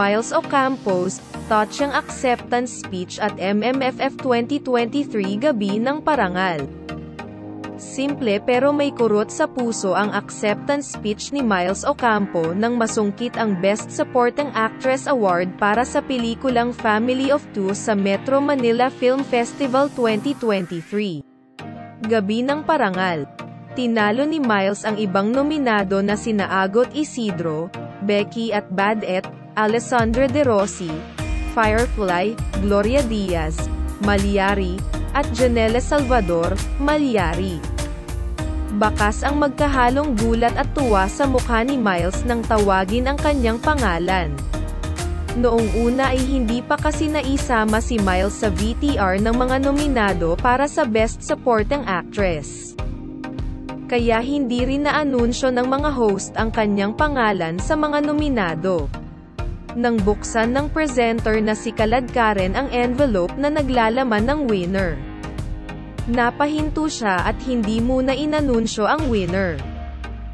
Miles Ocampo's touching acceptance speech at MMFF 2023 Gabi ng Parangal. Simple pero may kurot sa puso ang acceptance speech ni Miles Ocampo nang masungkit ang Best Supporting Actress Award para sa pelikulang Family of Two sa Metro Manila Film Festival 2023. Gabi ng Parangal. Tinalo ni Miles ang ibang nominado na sina Agot Isidro, Becky at Badet, Alessandra De Rossi, Firefly, Gloria Diaz, Malyari, at Janelle Salvador, Malyari. Bakas ang magkahalong gulat at tuwa sa mukha ni Miles nang tawagin ang kanyang pangalan. Noong una ay hindi pa kasi naisama si Miles sa VTR ng mga nominado para sa Best Supporting Actress. Kaya hindi rin na-anunsyo ng mga host ang kanyang pangalan sa mga nominado. Nang buksan ng presenter na si Kalad Karen ang envelope na naglalaman ng winner. Napahinto siya at hindi muna inanunsyo ang winner.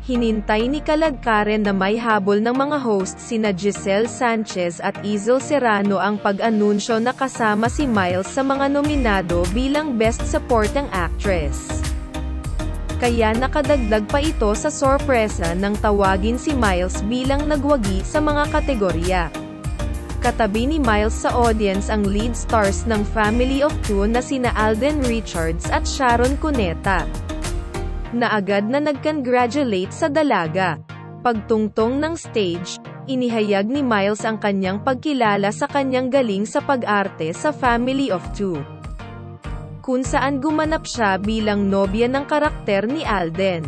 Hinintay ni Kalad Karen na may habol ng mga host sina Giselle Sanchez at Izel Serrano ang pag-anunsyo na kasama si Miles sa mga nominado bilang Best Supporting Actress. Kaya nakadagdag pa ito sa sorpresa nang tawagin si Miles bilang nagwagi sa mga kategorya. Katabi ni Miles sa audience ang lead stars ng Family of Two na sina Alden Richards at Sharon Cuneta, na agad na nag-congratulate sa dalaga. Pagtungtong ng stage, inihayag ni Miles ang kanyang pagkilala sa kanyang galing sa pag-arte sa Family of Two, kung saan gumanap siya bilang nobya ng karakter ni Alden.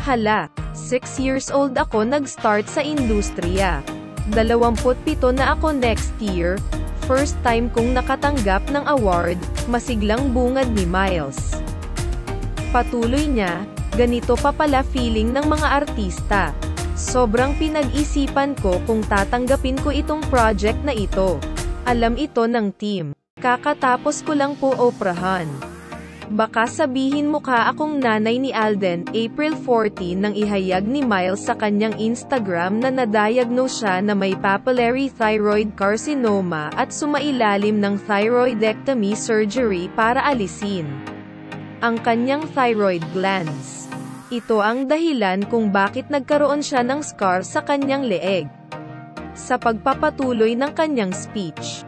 Hala, 6 years old ako nag-start sa industriya. 27 na ako next year, first time kong nakatanggap ng award, masiglang bungad ni Miles. Patuloy niya, ganito pa pala feeling ng mga artista. Sobrang pinag-isipan ko kung tatanggapin ko itong project na ito. Alam ito ng team. Kakatapos ko lang po oprahan. Baka sabihin mukha akong nanay ni Alden. April 14 nang ihayag ni Miles sa kanyang Instagram na na-diagnose siya na may papillary thyroid carcinoma at sumailalim ng thyroidectomy surgery para alisin ang kanyang thyroid glands. Ito ang dahilan kung bakit nagkaroon siya ng scar sa kanyang leeg. Sa pagpapatuloy ng kanyang speech,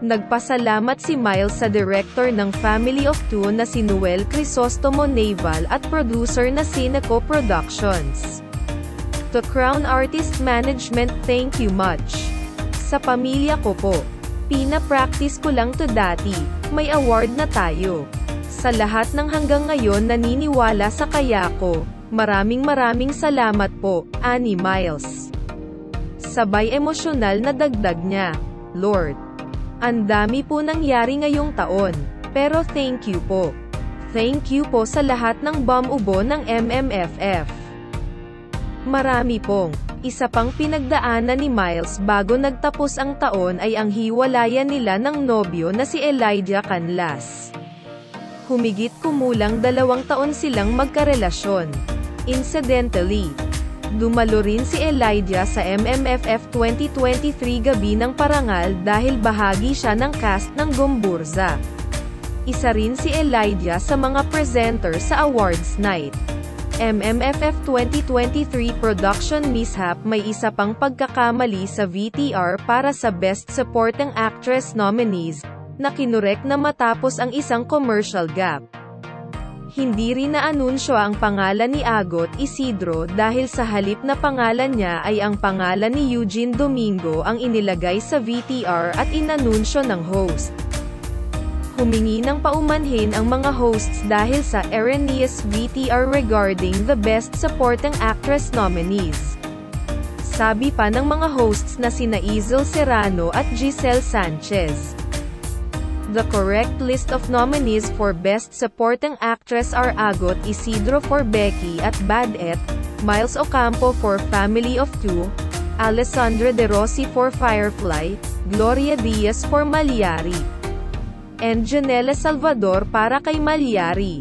nagpasalamat si Miles sa director ng Family of Two na si Noel Crisostomo Naval at producer na Cineco Productions. To Crown Artist Management, thank you much. Sa pamilya ko po, pina-practice ko lang to dati, may award na tayo. Sa lahat ng hanggang ngayon naniniwala sa kaya ko, maraming salamat po, ani Miles. Sabay emosyonal na dagdag niya, Lord, ang dami po nangyari ngayong taon, pero thank you po. Thank you po sa lahat ng bumubuo ng MMFF. Marami pong. Isa pang pinagdaanan ni Miles bago nagtapos ang taon ay ang hiwalayan nila ng nobyo na si Elijah Canlas. Humigit kumulang 2 taon silang magkarelasyon. Incidentally, dumalo rin si Elijah sa MMFF 2023 Gabi ng Parangal dahil bahagi siya ng cast ng Gomburza. Isa rin si Elijah sa mga presenter sa awards night. MMFF 2023 production mishap. May isa pang pagkakamali sa VTR para sa Best Supporting Actress nominees, na kinurek na matapos ang isang commercial gap. Hindi rin na-anunsyo ang pangalan ni Agot Isidro dahil sa halip na pangalan niya ay ang pangalan ni Eugene Domingo ang inilagay sa VTR at inanunsyo ng host. Humingi ng paumanhin ang mga hosts dahil sa erroneous VTR regarding the Best Supporting Actress nominees. Sabi pa ng mga hosts na sina Izel Serrano at Giselle Sanchez, the correct list of nominees for Best Supporting Actress are Agot Isidro for Becky at Badet, Miles Ocampo for Family of Two, Alessandra De Rossi for Firefly, Gloria Diaz for Malyari, and Janelle Salvador para kay Malyari.